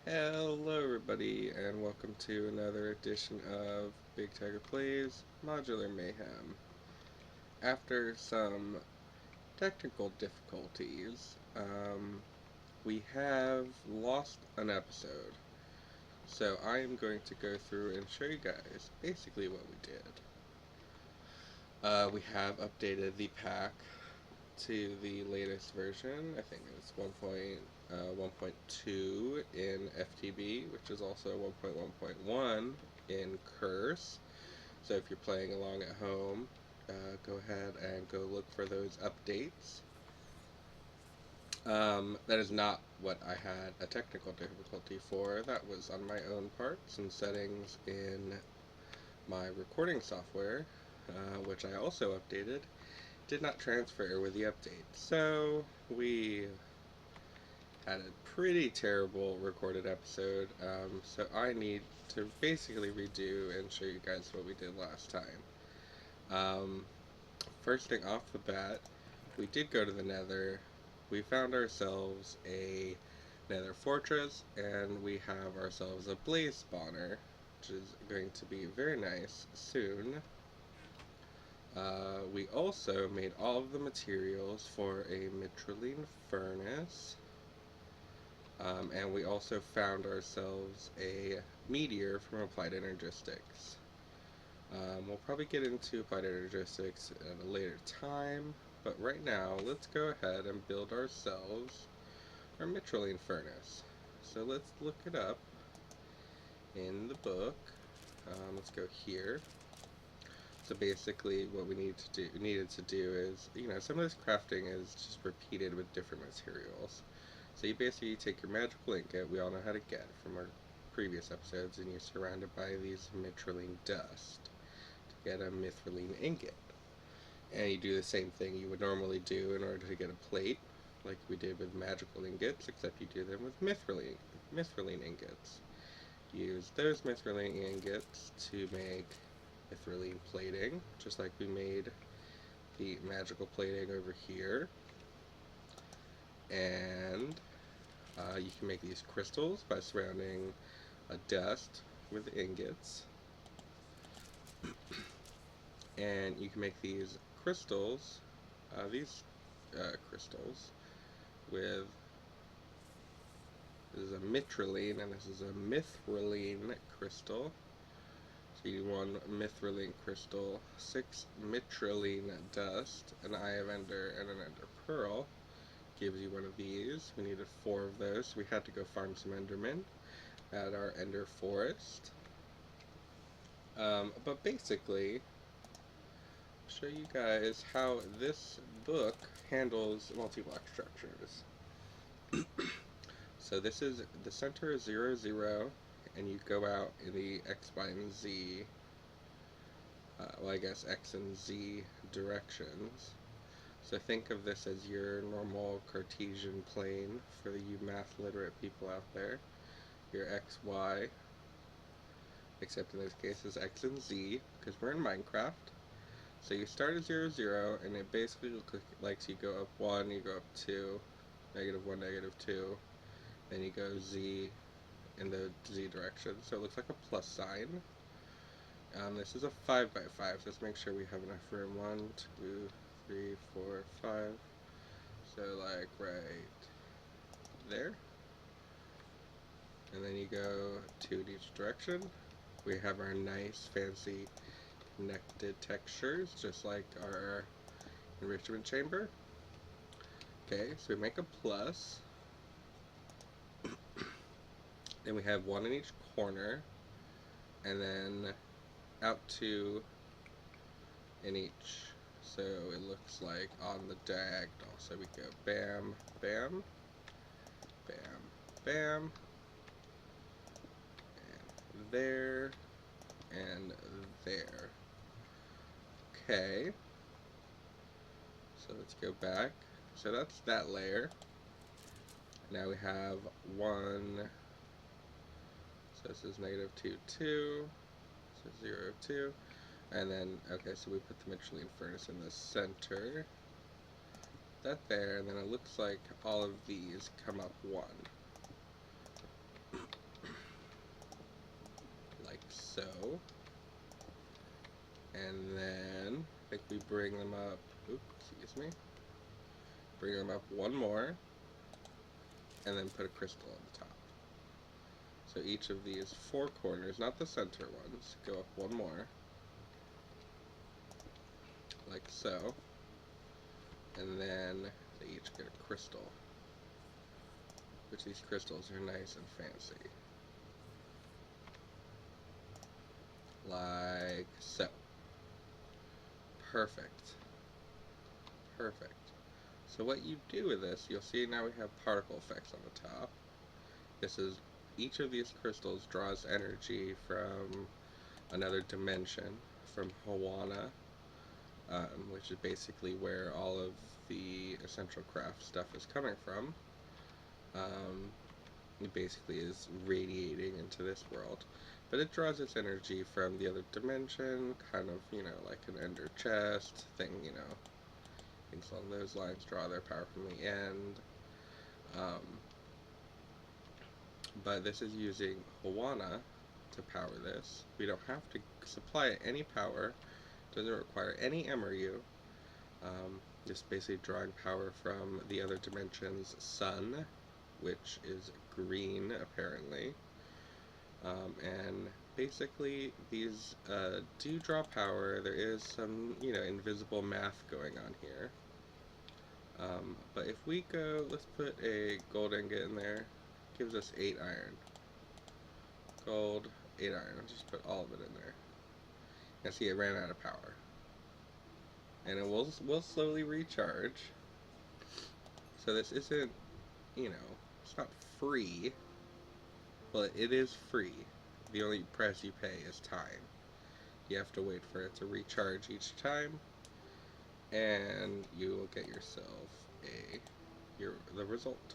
Hello everybody and welcome to another edition of Big Tiger Plays Modular Mayhem. After some technical difficulties, we have lost an episode. So I am going to go through and show you guys basically what we did. We have updated the pack to the latest version. I think it's 1.2 in FTB, which is also 1.1.1 in Curse. So if you're playing along at home, go ahead and go look for those updates. That is not what I had a technical difficulty for. That was on my own part, some settings in my recording software, which I also updated, did not transfer with the update. So we had a pretty terrible recorded episode, so I need to basically redo and show you guys what we did last time. First thing off the bat, we did go to the Nether. We found ourselves a Nether fortress, and we have ourselves a blaze spawner, which is going to be very nice soon. We also made all of the materials for a Mitraline Furnace. And we also found ourselves a meteor from Applied Energistics. We'll probably get into Applied Energistics at a later time, but right now let's go ahead and build ourselves our Mitraline Furnace. So let's look it up in the book. Let's go here. So basically what we needed to do is, some of this crafting is just repeated with different materials. So you basically take your magical ingot, we all know how to get from our previous episodes, and you're surrounded by these Mitraline dust to get a Mitraline ingot. And you do the same thing you would normally do in order to get a plate, like we did with magical ingots, except you do them with Mitraline ingots. Use those Mitraline ingots to make Mitraline plating, just like we made the magical plating over here. And you can make these crystals by surrounding a dust with ingots. And you can make these crystals, with, this is a Mitraline and this is a Mitraline crystal. So you do one Mitraline crystal, 6 Mitraline dust, an Eye of Ender, and an Ender Pearl. Gives you one of these. We needed 4 of those, so we had to go farm some Endermen at our Ender Forest. But basically, I'll show you guys how this book handles multi-block structures. So this is, the center is 0, 0, and you go out in the X, Y, and Z, I guess X and Z directions. So think of this as your normal Cartesian plane for you math literate people out there. Your X, Y, except in this case is X and Z, because we're in Minecraft. So you start at 0, 0, and it basically looks like you go up 1, you go up 2, -1, -2, then you go Z in the Z direction. So it looks like a plus sign. This is a 5x5, so let's make sure we have enough room. 1, 2, 3, 4, 5. So like right there. And then you go 2 in each direction. We have our nice fancy connected textures, just like our enrichment chamber. Okay, so we make a plus. Then we have 1 in each corner, and then out 2 in each. So it looks like on the diagonal. So we go bam, bam, bam, bam, and there, and there. Okay. So let's go back. So that's that layer. Now we have 1. So this is -2, 2. So 0, 2. And then, okay, so we put the Mitraline Furnace in the center. That there, and then it looks like all of these come up 1. so. And then I think we bring them up, excuse me, bring them up one more, and then put a crystal on the top. So each of these four corners, not the center ones, go up one more, like so, and then they each get a crystal, which these crystals are nice and fancy. Like so. Perfect. Perfect. So what you do with this, you'll see now we have particle effects on the top. This is, each of these crystals draws energy from another dimension, from Hawana, which is basically where all of the Essential Craft stuff is coming from. It basically is radiating into this world. But it draws its energy from the other dimension, kind of, you know, like an ender chest thing, you know. Things along those lines draw their power from the end. But this is using Hawana to power this. We don't have to supply it any power. It doesn't require any MRU. Just basically drawing power from the other dimension's sun, which is green, apparently. And basically, these do draw power. There is some, you know, invisible math going on here. But if we go, let's put a gold ingot in there. Gives us 8 iron. Gold, 8 iron. I'll just put all of it in there. You can see it ran out of power. And it will slowly recharge. So this isn't, you know, it's not free. Well, it is free. The only price you pay is time. You have to wait for it to recharge each time, and you will get yourself the result.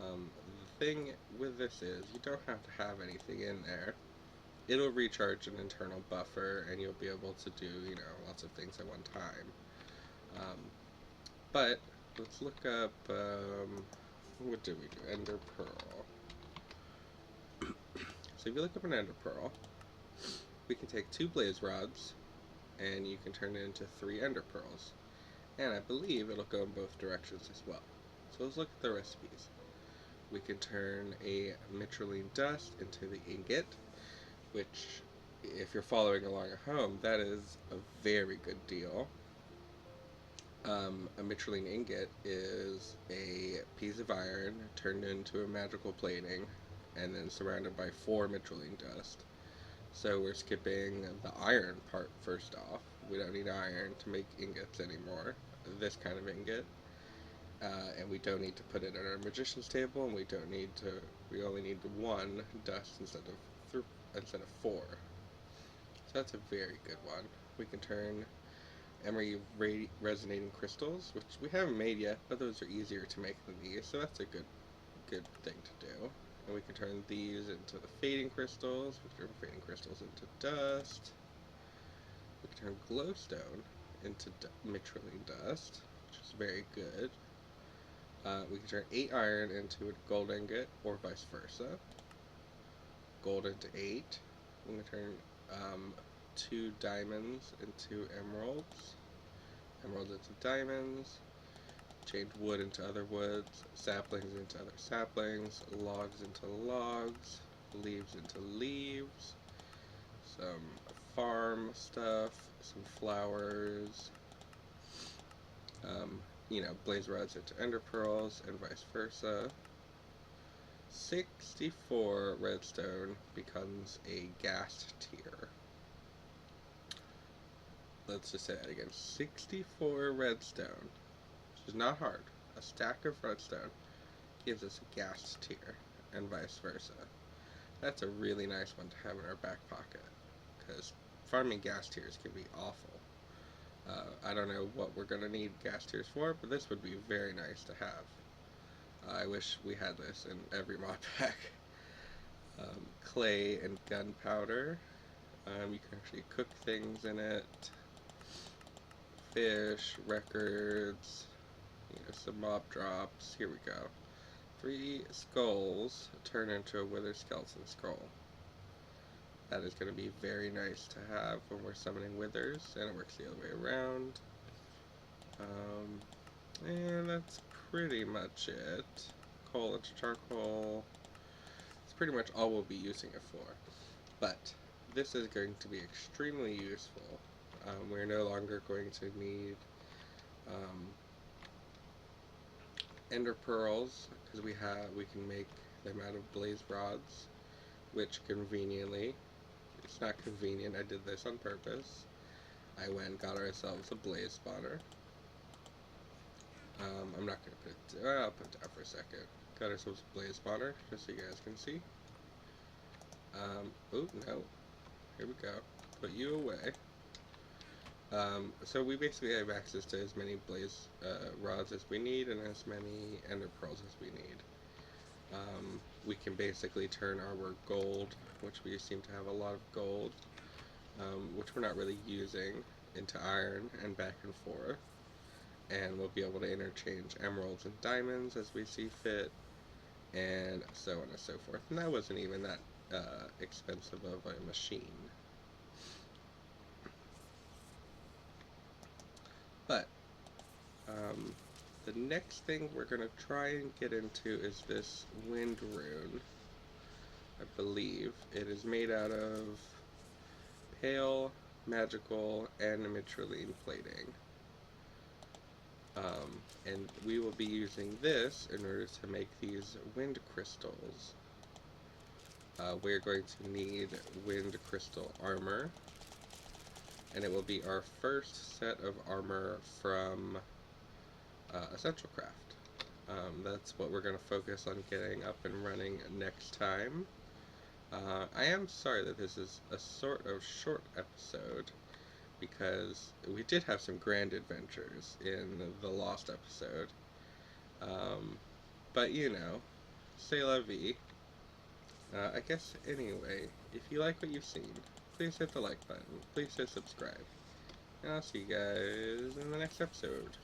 The thing with this is you don't have to have anything in there. It'll recharge an internal buffer, and you'll be able to do, you know, lots of things at one time. But let's look up. What did we do? Ender Pearl. So if you look up an Ender Pearl, we can take 2 blaze rods, and you can turn it into 3 Ender Pearls. And I believe it'll go in both directions as well. So let's look at the recipes. We can turn a Mitraline dust into the ingot, which, if you're following along at home, that is a very good deal. A Mitraline ingot is a piece of iron turned into a magical plating, and then surrounded by 4 Mitraline dust. So we're skipping the iron part first off. We don't need iron to make ingots anymore, this kind of ingot. And we don't need to put it on our magician's table, and we only need 1 dust instead of 4. So that's a very good one. We can turn emery resonating crystals, which we haven't made yet, but those are easier to make than these, so that's a good thing to do. And we can turn these into the fading crystals. We can turn fading crystals into dust. We can turn glowstone into Mitraline dust, which is very good. We can turn 8 iron into a gold ingot, or vice versa. Gold into 8. We can turn 2 diamonds into emeralds. Emeralds into diamonds. Change wood into other woods, saplings into other saplings, logs into logs, leaves into leaves, some farm stuff, some flowers, you know, blaze rods into ender pearls, and vice versa. 64 redstone becomes a ghast tier. Let's just say that again. 64 redstone, which is not hard. A stack of redstone gives us a ghast tier, and vice versa. That's a really nice one to have in our back pocket, because farming ghast tiers can be awful. I don't know what we're going to need ghast tiers for, but this would be very nice to have. I wish we had this in every mod pack. Clay and gunpowder. You can actually cook things in it. Fish, records, you know, some mob drops. Here we go. 3 skulls turn into a wither skeleton skull. That is going to be very nice to have when we're summoning withers, and it works the other way around. And that's pretty much it. Coal into charcoal. It's pretty much all we'll be using it for. But this is going to be extremely useful. We're no longer going to need ender pearls, because we can make them out of blaze rods, which conveniently, it's not convenient, I did this on purpose. I went and got ourselves a blaze spawner. I'm not going to put it, I'll put it down for a second. Got ourselves a blaze spawner, just so you guys can see. Oh, no. Here we go. Put you away. So we basically have access to as many blaze rods as we need, and as many ender pearls as we need. We can basically turn our gold, which we seem to have a lot of gold, which we're not really using, into iron, and back and forth. And we'll be able to interchange emeralds and diamonds as we see fit, and so on and so forth. And that wasn't even that expensive of a machine. But the next thing we're going to try and get into is this wind rune. I believe it is made out of pale, magical, and mitraline plating. And we will be using this in order to make these wind crystals. We're going to need wind crystal armor, and it will be our first set of armor from Essential Craft. That's what we're going to focus on getting up and running next time. I am sorry that this is a sort of short episode, because we did have some grand adventures in the Lost episode. But you know, c'est la vie. I guess anyway, if you like what you've seen, please hit the like button, please hit subscribe, and I'll see you guys in the next episode.